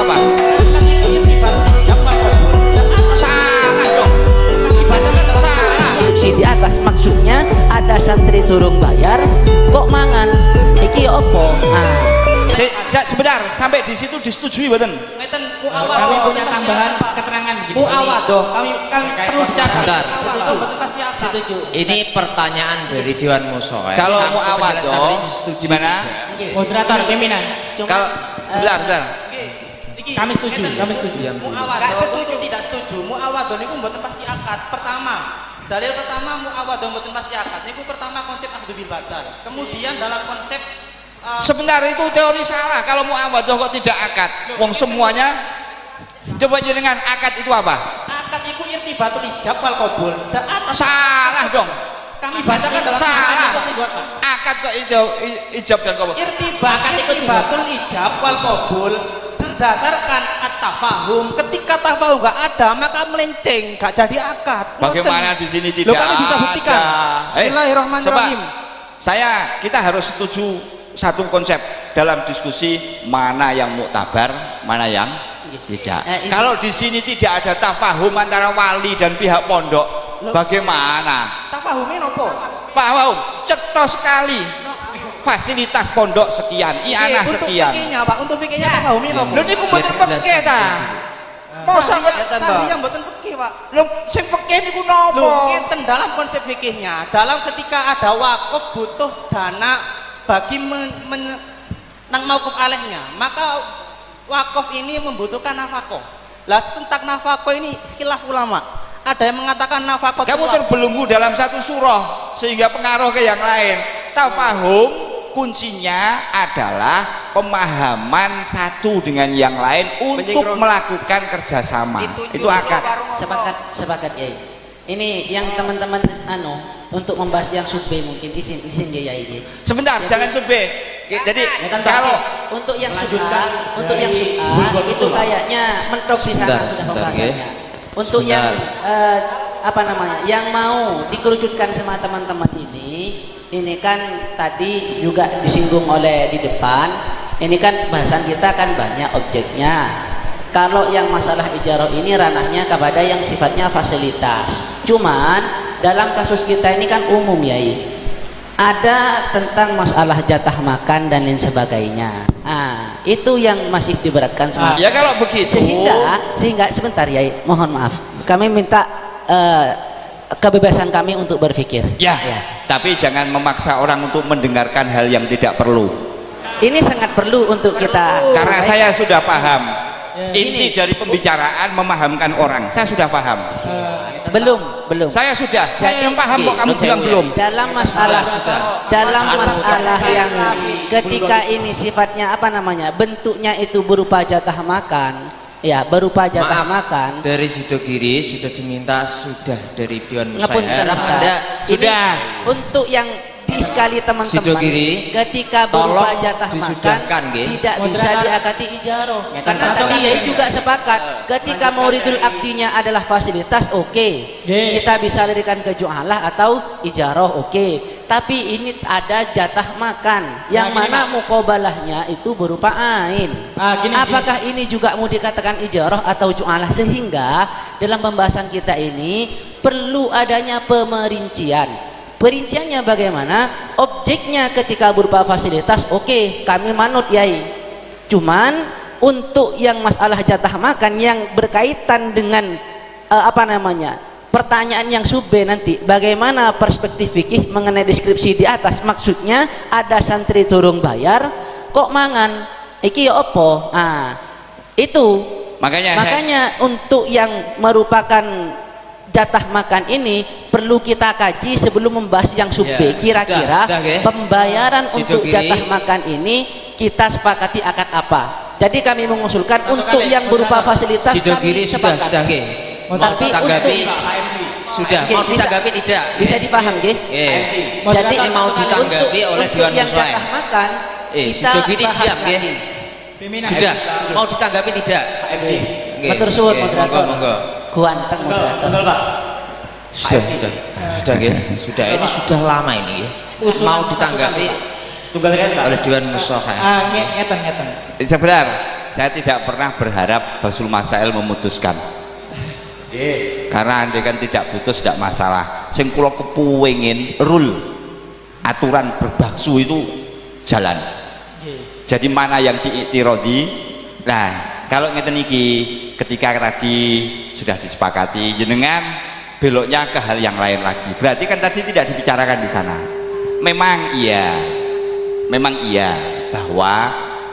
apa? Kan itu irtibatul ijab wal qabul. Salah dong. Dibacakan dalam Salah. Si di atas maksudnya ada santri turung bayar kok mangan iki ya opo. Sebentar, sampai di situ disetujui mboten? ngeten muawadah. Kami punya tambahan keterangan gitu. Muawadah. Kami perlu dicatat. Sebentar. Muawadah betul pasti akad. Setuju. Ini pertanyaan dari Dewan Musyawarah. Kalau Sampai muawadah penjelasan ini disetujui gimana? tidak? Moderator pimpinan. Kalau sebentar. Iki, Kami setuju, ngeten. kami setuju. Muawadah setuju tidak setuju. Muawadah niku mboten pasti akad. Pertama, dalil pertama muawadah mboten pasti akad. Niku pertama konsep akdu bil badal. Kemudian dalam konsep Sebentar, itu teori salah. Kalau muawadah kok tidak akad? Wong semuanya. Coba jenengan, akad itu apa? akad itu irtibatul ijab wal qabul. Salah dong. Kami bacakan dalam Salah. Akad kok ijab dan qabul. Irtibatul ijab wal qabul berdasarkan at-tafahum. Ketika tafahum enggak ada, maka melenceng, enggak jadi akad. Bagaimana di sini tidak Loh, kami bisa buktikan. ada? Bismillahirrahmanirrahim. Kita harus setuju satu konsep dalam diskusi, mana yang muktabar, mana yang tidak. Kalau di sini tidak ada tafahum antara wali dan pihak pondok, bagaimana? Tafahumnya nopo? Paham? Cetos sekali. Fasilitas pondok sekian, ianah Untuk sekian. fikihnya, Pak, untuk fikihnya tafahumnya nopo? Lho niku mboten fikih ta? Mosok Saya mboten fikih, Pak. lho sing fikih niku Loh, napa? ngeten dalam konsep fikihnya, dalam ketika ada wakaf butuh dana bagi nang mauquf alehnya, maka wakaf ini membutuhkan nafkah. Lah tentang nafkah ini khilaf ulama. Ada yang mengatakan nafkah Kamu terbelenggu dalam satu surah sehingga pengaruh ke yang lain. Tafahum kuncinya adalah pemahaman satu dengan yang lain untuk melakukan kerjasama. Itu akad. Sepakat ya. Ini yang teman-teman untuk membahas yang subbe mungkin izin ya ini. Sebentar, jangan sube. Jadi kalau untuk yang sudah itu kayaknya mentok di sana sudah pembahasannya. Untuk yang yang mau dikerucutkan sama teman-teman ini kan tadi juga disinggung oleh di depan. Ini kan bahasan kita kan banyak objeknya. Kalau yang masalah ijarah ini ranahnya kepada yang sifatnya fasilitas. Cuman dalam kasus kita ini kan umum ya. Ada tentang masalah jatah makan dan lain sebagainya. Itu yang masih diberatkan sama. ya kalau begitu Sehingga sebentar ya, mohon maaf. Kami minta kebebasan kami untuk berpikir. ya, tapi jangan memaksa orang untuk mendengarkan hal yang tidak perlu. Ini sangat perlu untuk kita. Karena saya sudah paham. Inti Ini. dari pembicaraan memahamkan orang. Saya sudah paham. Belum. Saya sudah. Saya yang Jadi, paham kok kamu bilang belum. Dalam masalah yang ketika ini sifatnya bentuknya itu berupa jatah makan, berupa jatah makan. Dari Sido Kiri sudah diminta sudah dari Dewan Ngapunten, Musyawarah. Ustaz. Anda Sudah. Ini untuk yang sekali teman-teman Sido Kiri, ketika berupa tolong jatah disudahkan, makan nggih. tidak bisa diakati ijaroh karena satu tadi kan, ya juga sepakat ketika mauridul akdinya adalah fasilitas kita bisa lirikan ke jualah atau ijaroh tapi ini ada jatah makan yang mana mukobalahnya itu berupa ain. Apakah ini juga mau dikatakan ijaroh atau jualah, sehingga dalam pembahasan kita ini perlu adanya Perinciannya bagaimana? Objeknya ketika berupa fasilitas, kami manut yai. Cuman untuk yang masalah jatah makan yang berkaitan dengan pertanyaan yang subbe nanti, bagaimana perspektif fikih mengenai deskripsi di atas? Maksudnya ada santri turung bayar kok mangan, iki ya opo? Itu makanya untuk yang merupakan jatah makan ini perlu kita kaji sebelum membahas yang subbe. Kira-kira pembayaran untuk jatah makan ini kita sepakati akad apa? Jadi kami mengusulkan untuk yang berupa fasilitas Sido kami Kiri sudah sepakat. Mau Tapi ditanggapi untuk mau ditanggapi tidak? bisa dipaham jadi ini mau ditanggapi oleh Dewan yang Musyawarah. jatah makan Sido Kiri bahas diam nanti. Sudah mau ditanggapi tidak? Matur suwun moderator. Monggo. Guanteng moderator. Sudah ini sudah lama ini mau ditanggapi oleh Dewan Musyawarah. Ngeten. Sebentar, saya tidak pernah berharap Basul Masail memutuskan. Karena andai kan tidak putus tidak masalah. Sing kula kepuwengin rule aturan berbaksu itu jalan. Jadi mana yang diiktirodi? Nah, kalau ngeten iki ketika tadi sudah disepakati jenengan beloknya ke hal yang lain lagi. Berarti kan tadi tidak dibicarakan di sana. Memang iya bahwa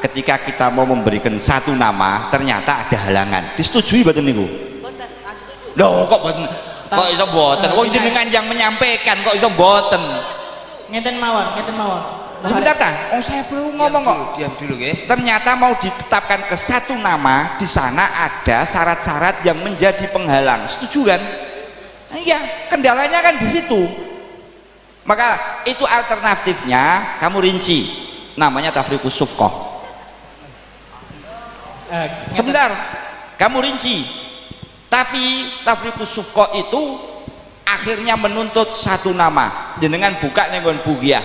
ketika kita mau memberikan satu nama ternyata ada halangan. Disetujui mboten niku? Loh kok mboten? Kok iso mboten? Wong jenengan yang menyampaikan kok iso mboten? Ngeten mawon. Sebentar ta, saya belum ngomong kok. Diam dulu nggih. Ternyata mau ditetapkan ke satu nama, di sana ada syarat-syarat yang menjadi penghalang. Setuju kan? Iya, kendalanya kan di situ. Maka itu alternatifnya kamu rinci, namanya tafriqus sufqah. Sebentar, kamu rinci. Tapi tafriqus sufqah itu akhirnya menuntut satu nama. Jenengan buka ning nggon bugiyah.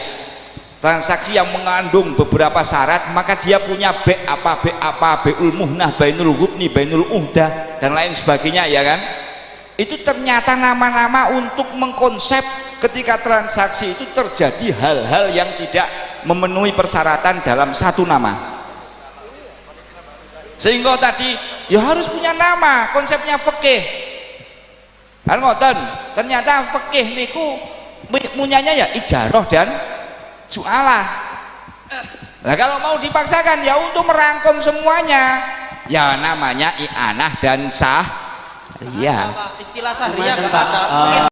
Transaksi yang mengandung beberapa syarat, maka dia punya beul muhnah, bainul hubni, bainul uhdah dan lain sebagainya, ya kan? Itu ternyata nama-nama untuk mengkonsep ketika transaksi itu terjadi hal-hal yang tidak memenuhi persyaratan dalam satu nama. Sehingga tadi ya harus punya nama, konsepnya fikih. Kan ngoten, ternyata fikih niku punyanya ya ijarah dan jualah. Nah kalau mau dipaksakan ya untuk merangkum semuanya, ya namanya i'anah dan sah. Iya. Istilah sahriah enggak ada.